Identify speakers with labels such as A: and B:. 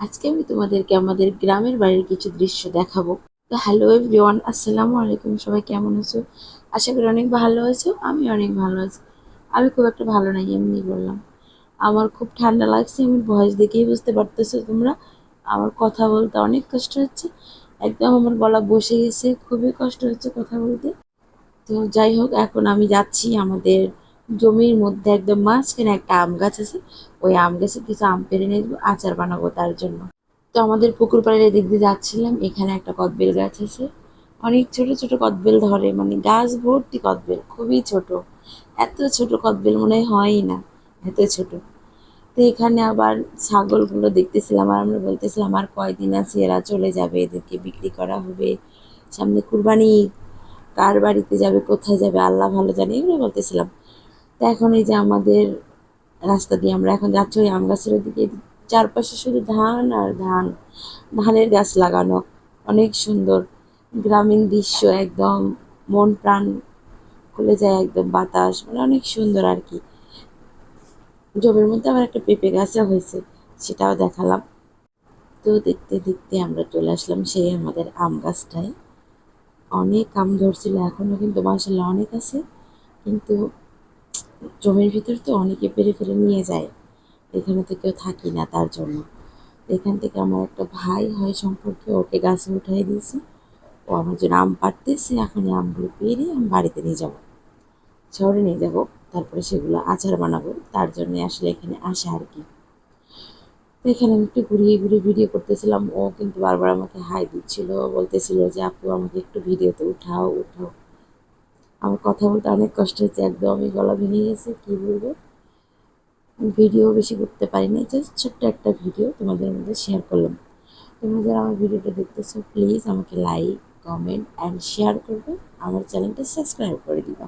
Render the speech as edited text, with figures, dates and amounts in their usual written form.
A: আজকে আমি তোমাদেরকে আমাদের গ্রামের বাড়ির কিছু দৃশ্য দেখাবো। তো হ্যালো এভরিওয়ান, আসসালামু আলাইকুম। সবাই কেমন আছো? আশা করি অনেক ভালো আছো। আমি অনেক ভালো আছি। আমি খুব একটা ভালো নাই, এমনি বললাম। আমার খুব ঠান্ডা লাগছে, আমি ভয়েস দেখেই বুঝতে পারতেছো তোমরা। আমার কথা বলতে অনেক কষ্ট হচ্ছে, একদম আমার গলা বসে গেছে, খুবই কষ্ট হচ্ছে কথা বলতে। তো যাই হোক, এখন আমি যাচ্ছি আমাদের জমির মধ্যে, একদম মাঝখানে একটা আম গাছ আছে। ওই আম গাছে কিছু আম পেড়ে নিয়ে যাবো, আচার বানাবো তার জন্য। তো আমাদের পুকুর পাড়ের এদিক দিয়ে যাচ্ছিলাম, এখানে একটা কদবেল গাছ আছে। অনেক ছোট ছোট কদবেল ধরে, মানে গাছ ভর্তি কদবেল, খুবই ছোট। এত ছোট কদবেল মনে হয়ই না, এত ছোট। তো এখানে আবার ছাগলগুলো দেখতেছিলাম, আর আমরা বলতেছিলাম আর কয়দিন আছে, এরা চলে যাবে, এদেরকে বিক্রি করা হবে। সামনে কুরবানি ঈদ, কার বাড়িতে যাবে, কোথায় যাবে, আল্লাহ ভালো জানে, এগুলো বলতেছিলাম। তো এখন এই যে আমাদের রাস্তা দিয়ে আমরা এখন যাচ্ছি ওই আম গাছের দিকে। চারপাশে শুধু ধান আর ধান, ধানের গাছ লাগানো, অনেক সুন্দর গ্রামীণ দৃশ্য, একদম মন প্রাণ খুলে যায়, একদম বাতাস, মানে অনেক সুন্দর আর কি। জমির মধ্যে আবার একটা পেঁপে গাছও হয়েছে, সেটাও দেখালাম। তো দেখতে দেখতে আমরা চলে আসলাম সেই আমাদের আম গাছটায়। অনেক আম ধরছিল, এখনো কিন্তু মাসাল্লাহ অনেক আছে, কিন্তু জমির ভিতর তো অনেকে পেরে ফেলে নিয়ে যায়, এখানে তো কেউ থাকি না তার জন্য। এখান থেকে আমার একটা ভাই হয় সম্পর্কে, ওকে গাছে উঠাই দিয়েছি। ও আমার জন্য আম পাড়তেছে, এখন এই আমগুলো পেরে আমি বাড়িতে নিয়ে যাব, শহরে নিয়ে যাব। তারপরে সেগুলো আচার বানাবো, তার জন্য আসলে এখানে আসা আর কি। তো এখানে আমি একটু ঘুরিয়ে ঘুরিয়ে ভিডিও করতেছিলাম, ও কিন্তু বারবার আমাকে হাই দিচ্ছিল, বলতেছিল যে আপু আমাকে একটু ভিডিওতে উঠাও উঠাও। আমার কথা বলতে অনেক কষ্ট হচ্ছে, একদমই গলা ভেঙে গেছে, কি বলবো। ভিডিও বেশি করতে পারিনি, জাস্ট ছোট্ট একটা ভিডিও তোমাদের মধ্যে শেয়ার করলাম। তোমরা যারা আমার ভিডিওটা দেখতেছো, প্লিজ আমাকে লাইক, কমেন্ট অ্যান্ড শেয়ার করবে, আমার চ্যানেলটা সাবস্ক্রাইব করে দিবা।